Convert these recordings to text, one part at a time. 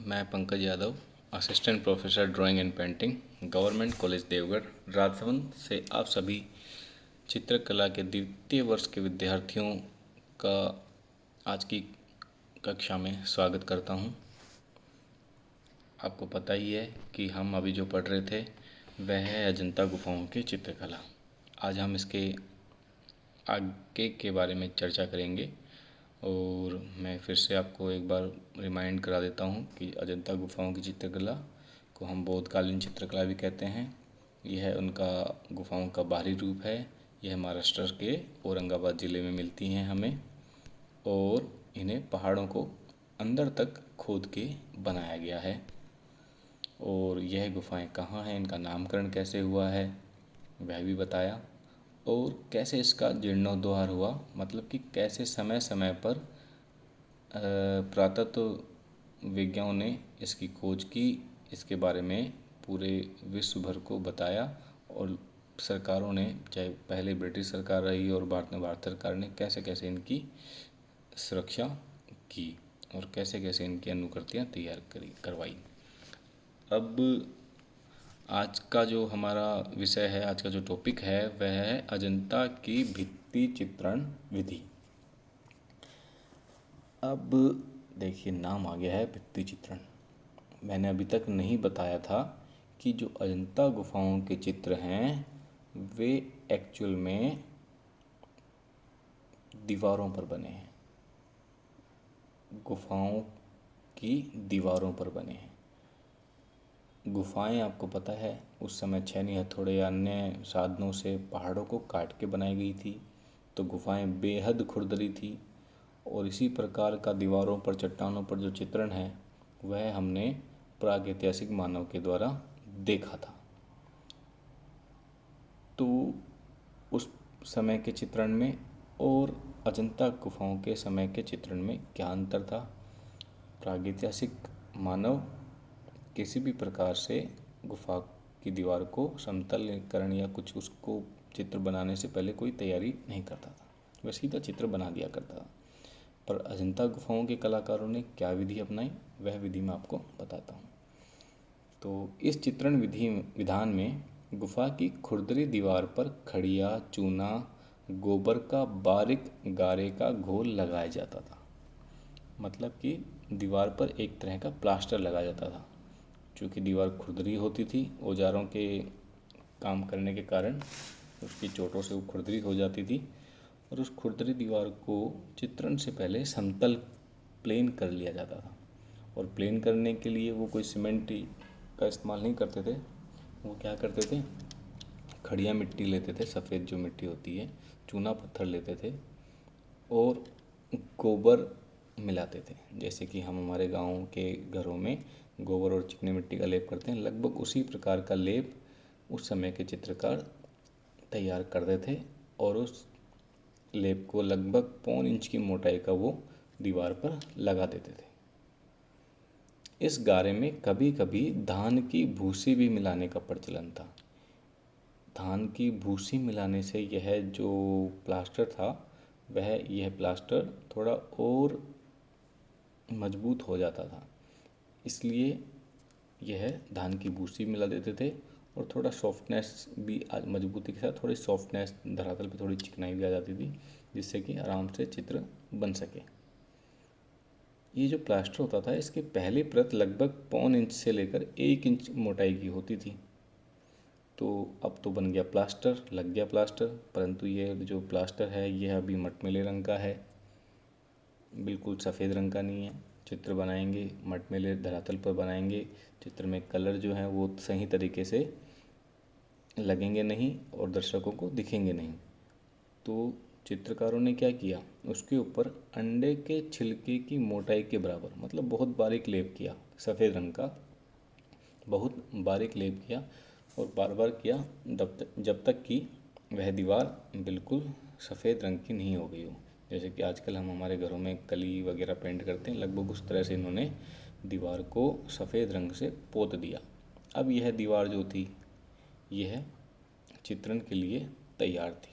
मैं Pankaj Yadav, assistant professor drawing and painting, government college Devgarh, Rajsamand से आप सभी चित्रकला के द्वितीय वर्ष के विद्यार्थियों का आज की कक्षा में स्वागत करता हूं। आपको पता ही है कि हम अभी जो पढ़ रहे थे वह है अजंता गुफाओं की चित्रकला। आज हम इसके आगे के बारे में चर्चा करेंगे और मैं फिर से आपको एक बार रिमाइंड करा देता हूँ कि अजंता गुफाओं की चित्रकला को हम बौद्धकालीन चित्रकला भी कहते हैं। यह उनका गुफाओं का बाहरी रूप है। यह महाराष्ट्र के औरंगाबाद ज़िले में मिलती हैं हमें, और इन्हें पहाड़ों को अंदर तक खोद के बनाया गया है। और यह गुफाएं कहाँ हैं, इनका नामकरण कैसे हुआ है वह भी बताया, और कैसे इसका जीर्णोद्धार हुआ, मतलब कि कैसे समय समय पर पुरातत्व विज्ञानियों ने इसकी खोज की, इसके बारे में पूरे विश्व भर को बताया। और सरकारों ने, चाहे पहले ब्रिटिश सरकार रही और भारत सरकार ने कैसे कैसे इनकी सुरक्षा की और कैसे कैसे इनकी अनुकृतियाँ तैयार करवाई। अब आज का जो हमारा विषय है, आज का जो टॉपिक है वह है अजंता की भित्ति चित्रण विधि। अब देखिए, नाम आ गया है भित्ति चित्रण। मैंने अभी तक नहीं बताया था कि जो अजंता गुफाओं के चित्र हैं वे एक्चुअल में दीवारों पर बने हैं, गुफाओं की दीवारों पर बने हैं। गुफाएं आपको पता है उस समय छेनी हथौड़े या अन्य साधनों से पहाड़ों को काट के बनाई गई थी, तो गुफाएं बेहद खुरदरी थी। और इसी प्रकार का दीवारों पर, चट्टानों पर जो चित्रण है वह हमने प्रागैतिहासिक मानव के द्वारा देखा था। तो उस समय के चित्रण में और अजंता गुफाओं के समय के चित्रण में क्या अंतर था? प्रागैतिहासिक मानव किसी भी प्रकार से गुफा की दीवार को समतलीकरण या कुछ उसको चित्र बनाने से पहले कोई तैयारी नहीं करता था, वह सीधा चित्र बना दिया करता था। पर अजंता गुफाओं के कलाकारों ने क्या विधि अपनाई, वह विधि मैं आपको बताता हूँ। तो इस चित्रण विधान में गुफा की खुरदरी दीवार पर खड़िया, चूना, गोबर का बारीक गारे का घोल लगाया जाता था। मतलब कि दीवार पर एक तरह का प्लास्टर लगाया जाता था। चूँकि दीवार खुरदरी होती थी, औजारों के काम करने के कारण उसकी चोटों से वो खुरदरी हो जाती थी, और उस खुरदरी दीवार को चित्रण से पहले समतल प्लेन कर लिया जाता था। और प्लेन करने के लिए वो कोई सीमेंट का इस्तेमाल नहीं करते थे, वो क्या करते थे, खड़िया मिट्टी लेते थे, सफ़ेद जो मिट्टी होती है, चूना पत्थर लेते थे और गोबर मिलाते थे। जैसे कि हम हमारे गाँव के घरों में गोबर और चिकनी मिट्टी का लेप करते हैं, लगभग उसी प्रकार का लेप उस समय के चित्रकार तैयार करते थे। और उस लेप को लगभग 1.25 इंच की मोटाई का वो दीवार पर लगा देते थे। इस गारे में कभी कभी धान की भूसी भी मिलाने का प्रचलन था। धान की भूसी मिलाने से यह जो प्लास्टर था यह प्लास्टर थोड़ा और मजबूत हो जाता था, इसलिए यह धान की भूसी मिला देते थे। और थोड़ा सॉफ्टनेस भी, मजबूती के साथ थोड़ी सॉफ्टनेस, धरातल पे थोड़ी चिकनाई भी आ जाती थी, जिससे कि आराम से चित्र बन सके। ये जो प्लास्टर होता था, इसकी पहली परत लगभग 1.25 इंच से लेकर 1 इंच मोटाई की होती थी। तो अब तो बन गया प्लास्टर, लग गया प्लास्टर, परंतु ये जो प्लास्टर है यह अभी मटमैले रंग का है, बिल्कुल सफ़ेद रंग का नहीं है। चित्र बनाएंगे, मटमैले धरातल पर बनाएंगे, चित्र में कलर जो है वो सही तरीके से लगेंगे नहीं और दर्शकों को दिखेंगे नहीं। तो चित्रकारों ने क्या किया, उसके ऊपर अंडे के छिलके की मोटाई के बराबर, मतलब बहुत बारीक लेप किया, सफ़ेद रंग का बहुत बारीक लेप किया, और बार बार किया जब तक कि वह दीवार बिल्कुल सफ़ेद रंग की नहीं हो गई हो। जैसे कि आजकल हम हमारे घरों में कली वगैरह पेंट करते हैं, लगभग उस तरह से इन्होंने दीवार को सफ़ेद रंग से पोत दिया। अब यह दीवार जो थी यह चित्रण के लिए तैयार थी।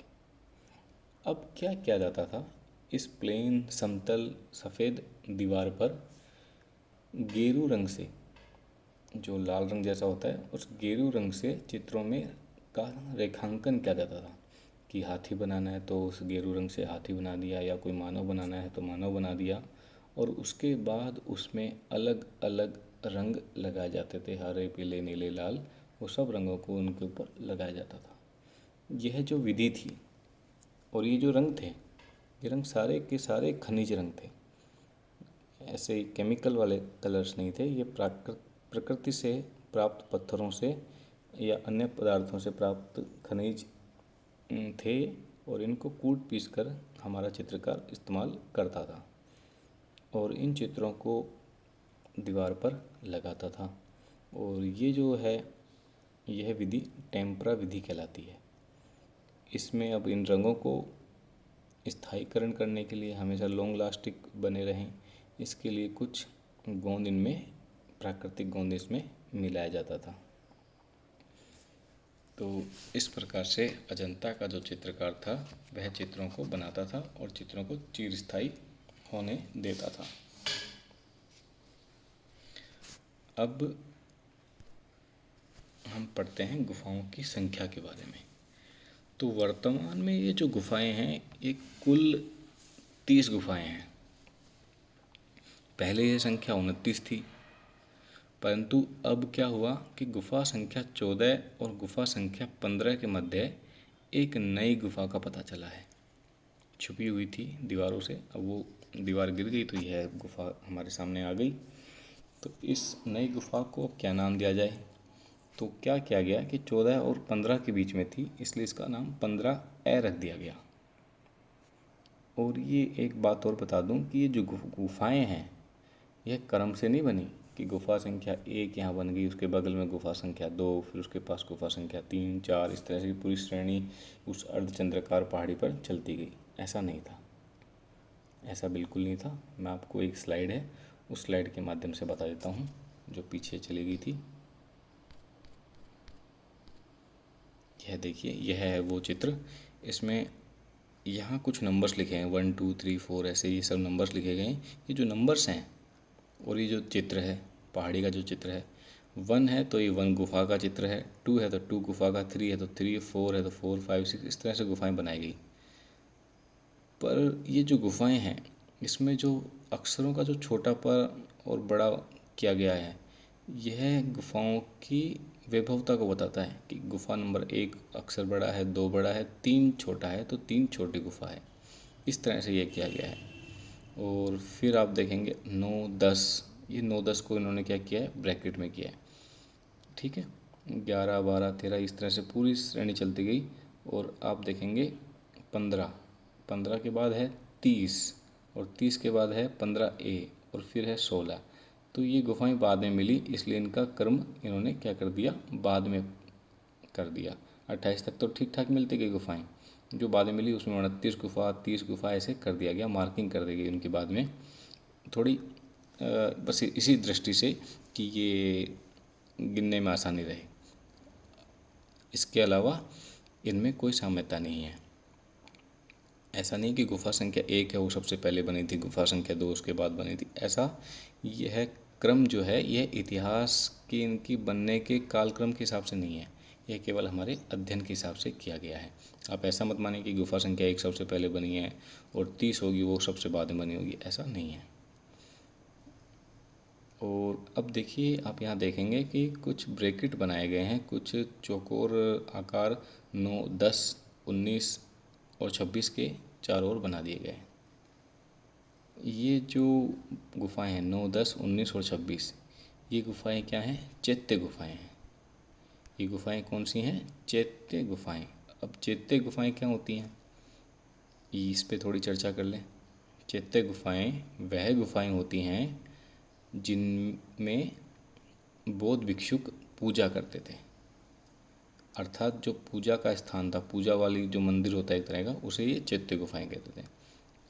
अब क्या किया जाता था, इस प्लेन समतल सफ़ेद दीवार पर गेरू रंग से, जो लाल रंग जैसा होता है, उस गेरू रंग से चित्रों में का रेखांकन किया जाता था कि हाथी बनाना है तो उस गेरू रंग से हाथी बना दिया, या कोई मानव बनाना है तो मानव बना दिया। और उसके बाद उसमें अलग अलग रंग लगाए जाते थे, हरे पीले नीले लाल, वो सब रंगों को उनके ऊपर लगाया जाता था। यह जो विधि थी और ये जो रंग थे, ये रंग सारे के सारे खनिज रंग थे, ऐसे ही केमिकल वाले कलर्स नहीं थे। ये प्रकृति से प्राप्त पत्थरों से या अन्य पदार्थों से प्राप्त खनिज थे, और इनको कूट पीस कर हमारा चित्रकार इस्तेमाल करता था और इन चित्रों को दीवार पर लगाता था। और ये जो है, यह विधि टेम्परा विधि कहलाती है। इसमें अब इन रंगों को स्थायीकरण करने के लिए, हमेशा लॉन्ग लास्टिक बने रहें, इसके लिए कुछ गोंद इनमें, प्राकृतिक गोंद इसमें मिलाया जाता था। तो इस प्रकार से अजंता का जो चित्रकार था वह चित्रों को बनाता था और चित्रों को चिरस्थायी होने देता था। अब हम पढ़ते हैं गुफाओं की संख्या के बारे में। तो वर्तमान में ये जो गुफाएं हैं, ये कुल 30 गुफाएं हैं। पहले ये संख्या 29 थी, परंतु अब क्या हुआ कि गुफा संख्या 14 और गुफा संख्या 15 के मध्य एक नई गुफा का पता चला है। छुपी हुई थी दीवारों से, अब वो दीवार गिर गई तो यह गुफा हमारे सामने आ गई। तो इस नई गुफा को अब क्या नाम दिया जाए? तो क्या किया गया कि 14 और 15 के बीच में थी, इसलिए इसका नाम 15A रख दिया गया। और ये एक बात और बता दूं कि ये जो गुफाएं हैं, यह क्रम से नहीं बनी कि गुफा संख्या 1 यहाँ बन गई, उसके बगल में गुफा संख्या 2, फिर उसके पास गुफा संख्या 3, 4, इस तरह से पूरी श्रेणी उस अर्धचंद्राकार पहाड़ी पर चलती गई। ऐसा नहीं था, ऐसा बिल्कुल नहीं था। मैं आपको एक स्लाइड है, उस स्लाइड के माध्यम से बता देता हूँ जो पीछे चली गई थी। यह देखिए, यह है वो चित्र। इसमें यहाँ कुछ नंबर्स लिखे हैं, 1 2 3 4 ऐसे ये सब नंबर्स लिखे गए हैं। ये जो नंबर्स हैं और ये जो चित्र है, पहाड़ी का जो चित्र है, 1 है तो ये 1 गुफा का चित्र है, 2 है तो 2 गुफा का, 3 है तो 3, 4 है तो 4, 5, 6, इस तरह से गुफाएं बनाई गई। पर ये जो गुफाएं हैं, इसमें जो अक्षरों का जो छोटा पर और बड़ा किया गया है, यह गुफाओं की वैभवता को बताता है कि गुफा नंबर 1 अक्षर बड़ा है, 2 बड़ा है, 3 छोटा है तो 3 छोटी गुफा है। इस तरह से यह किया गया है। और फिर आप देखेंगे 9 10, ये 9 10 को इन्होंने क्या किया है, ब्रैकेट में किया है, ठीक है। 11 12 13 इस तरह से पूरी श्रेणी चलती गई। और आप देखेंगे 15, 15 के बाद है 30, और 30 के बाद है 15A, और फिर है 16। तो ये गुफाएं बाद में मिली, इसलिए इनका क्रम इन्होंने क्या कर दिया, बाद में कर दिया। 28 तक तो ठीक ठाक मिलती गई गुफाएं, जो बाद में मिली उसमें 29 गुफा, 30 गुफा ऐसे कर दिया गया, मार्किंग कर दी गई उनके बाद में थोड़ी, बस इसी दृष्टि से कि ये गिनने में आसानी रहे। इसके अलावा इनमें कोई साम्यता नहीं है। ऐसा नहीं कि गुफा संख्या 1 है वो सबसे पहले बनी थी, गुफा संख्या 2 उसके बाद बनी थी, ऐसा यह क्रम जो है यह इतिहास की इनकी बनने के कालक्रम के हिसाब से नहीं है, यह केवल हमारे अध्ययन के हिसाब से किया गया है। आप ऐसा मत मानिए कि गुफा संख्या 1 सबसे पहले बनी है और 30 होगी वो सबसे बाद में बनी होगी, ऐसा नहीं है। और अब देखिए, आप यहाँ देखेंगे कि कुछ ब्रैकेट बनाए गए हैं, कुछ चौकोर आकार 9 10 19 और 26 के चार ओर बना दिए गए। ये जो गुफाएं हैं 9 10 19 और 26, ये गुफाएं क्या हैं, चैत्य गुफाएं हैं। ये गुफाएं कौन सी हैं, चैत्य गुफाएं। अब चैत्य गुफाएं क्या होती हैं, इस पे थोड़ी चर्चा कर लें। चैत्य गुफाएं वह गुफाएं होती हैं जिनमें बौद्ध भिक्षुक पूजा करते थे, अर्थात जो पूजा का स्थान था, पूजा वाली जो मंदिर होता है एक तरह का, उसे ये चैत्य गुफाएं कहते थे।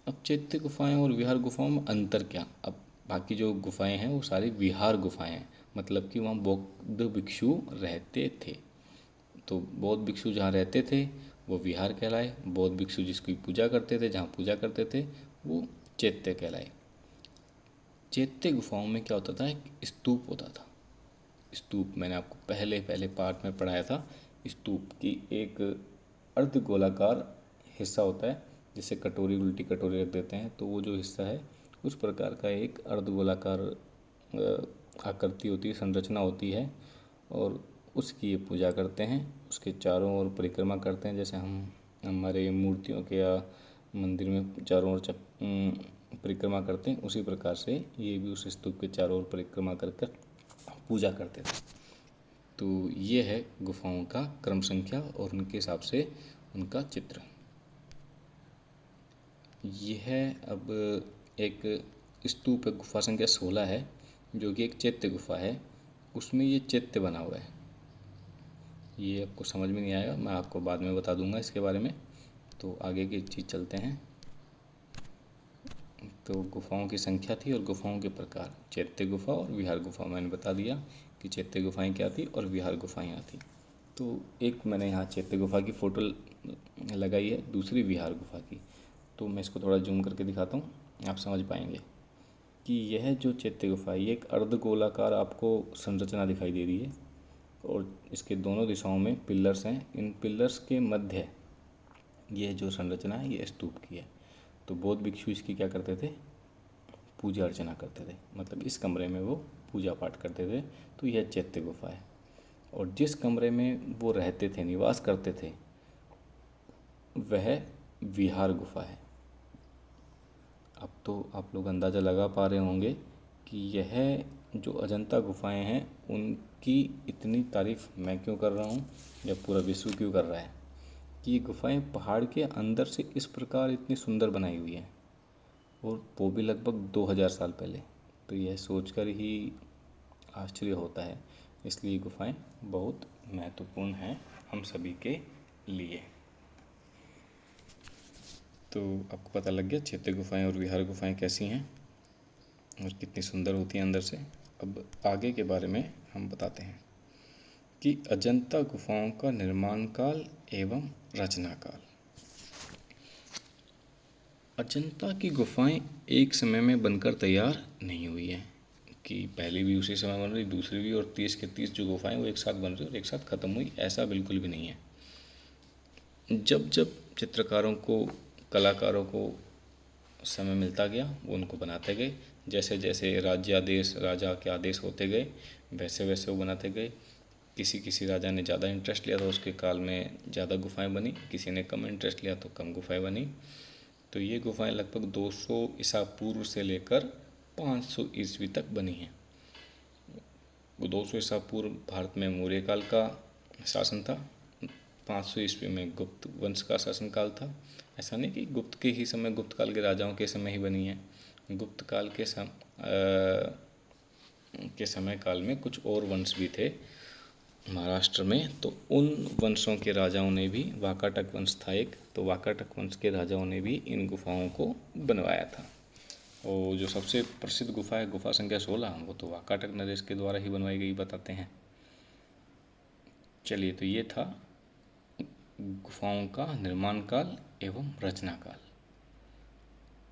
अब चैत्य गुफाएं और विहार गुफाओं में अंतर क्या? अब बाकी जो गुफाएं हैं वो सारी विहार गुफाएं हैं, मतलब कि वहाँ बौद्ध भिक्षु रहते थे। तो बौद्ध भिक्षु जहाँ रहते थे वो विहार कहलाए, बौद्ध भिक्षु जिसकी पूजा करते थे, जहाँ पूजा करते थे, वो चैत्य कहलाए। चैत्य गुफाओं में क्या होता था, एक स्तूप होता था। स्तूप मैंने आपको पहले पहले पार्ट में पढ़ाया था। स्तूप की एक अर्ध गोलाकार हिस्सा होता है, जैसे कटोरी, उल्टी कटोरी रख देते हैं, तो वो जो हिस्सा है उस प्रकार का एक अर्ध गोलाकार आकृति होती है, संरचना होती है, और उसकी ये पूजा करते हैं। उसके चारों ओर परिक्रमा करते हैं, जैसे हम हमारे मूर्तियों के या मंदिर में चारों ओर परिक्रमा करते हैं, उसी प्रकार से ये भी उस स्तूप के चारों ओर परिक्रमा कर कर पूजा करते थे। तो ये है गुफाओं का क्रम संख्या और उनके हिसाब से उनका चित्र। यह है अब एक स्तूप है, गुफा संख्या 16 है, जो कि एक चैत्य गुफा है। उसमें ये चैत्य बना हुआ है। ये आपको समझ में नहीं आएगा, मैं आपको बाद में बता दूंगा इसके बारे में। तो आगे की चीज़ चलते हैं। तो गुफाओं की संख्या थी और गुफाओं के प्रकार, चैत्य गुफा और विहार गुफा। मैंने बता दिया कि चैत्य गुफाएं क्या थी और विहार गुफाएं आती। तो एक मैंने यहाँ चैत्य गुफा की फ़ोटो लगाई है, दूसरी विहार गुफा की। तो मैं इसको थोड़ा जूम करके दिखाता हूँ, आप समझ पाएंगे कि यह जो चैत्य गुफा है, ये एक अर्धगोलाकार आपको संरचना दिखाई दे रही है और इसके दोनों दिशाओं में पिलर्स हैं। इन पिलर्स के मध्य ये जो संरचना है ये स्तूप की है। तो बौद्ध भिक्षु इसकी क्या करते थे, पूजा अर्चना करते थे, मतलब इस कमरे में वो पूजा पाठ करते थे। तो यह चैत्य गुफा है। और जिस कमरे में वो रहते थे, निवास करते थे, वह विहार गुफा है। अब तो आप लोग अंदाज़ा लगा पा रहे होंगे कि यह जो अजंता गुफाएं हैं उनकी इतनी तारीफ़ मैं क्यों कर रहा हूँ या पूरा विश्व क्यों कर रहा है, कि ये गुफाएं पहाड़ के अंदर से इस प्रकार इतनी सुंदर बनाई हुई हैं, और वो भी लगभग 2000 साल पहले। तो यह सोचकर ही आश्चर्य होता है। इसलिए गुफाएं बहुत महत्वपूर्ण हैं हम सभी के लिए। तो आपको पता लग गया चैत्य गुफाएं और विहार गुफाएं कैसी हैं और कितनी सुंदर होती हैं अंदर से। अब आगे के बारे में हम बताते हैं कि अजंता गुफाओं का निर्माण काल एवं रचना काल। अजंता की गुफाएं एक समय में बनकर तैयार नहीं हुई हैं कि पहली भी उसी समय बन रही, दूसरी भी, और 30 के 30 जो गुफाएं वो एक साथ बन रही और एक साथ ख़त्म हुई, ऐसा बिल्कुल भी नहीं है। जब जब चित्रकारों को, कलाकारों को समय मिलता गया, वो उनको बनाते गए। जैसे जैसे राज्यादेश, राजा के आदेश होते गए, वैसे वैसे वो बनाते गए। किसी किसी राजा ने ज़्यादा इंटरेस्ट लिया तो उसके काल में ज़्यादा गुफाएं बनी, किसी ने कम इंटरेस्ट लिया तो कम गुफाएं बनी। तो ये गुफाएं लगभग 200 ईसा पूर्व से लेकर 500 ईस्वी तक बनी हैं। 200 ईसा पूर्व भारत में मौर्य काल का शासन था, 500 ईस्वी में गुप्त वंश का शासनकाल था। ऐसा नहीं कि गुप्त के ही समय, गुप्त काल के राजाओं के समय ही बनी है। गुप्त काल के समय काल में कुछ और वंश भी थे महाराष्ट्र में, तो उन वंशों के राजाओं ने भी, वाकाटक वंश था एक, तो वाकाटक वंश के राजाओं ने भी इन गुफाओं को बनवाया था। और जो सबसे प्रसिद्ध गुफा है, गुफा संख्या 16, वो तो वाकाटक नरेश के द्वारा ही बनवाई गई बताते हैं। चलिए, तो ये था गुफाओं का निर्माण काल एवं रचना काल।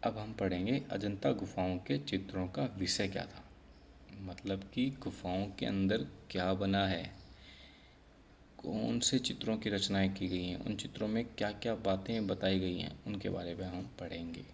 अब हम पढ़ेंगे अजंता गुफाओं के चित्रों का विषय क्या था, मतलब कि गुफाओं के अंदर क्या बना है, कौन से चित्रों की रचनाएं की गई हैं, उन चित्रों में क्या क्या बातें बताई गई हैं, उनके बारे में हम पढ़ेंगे।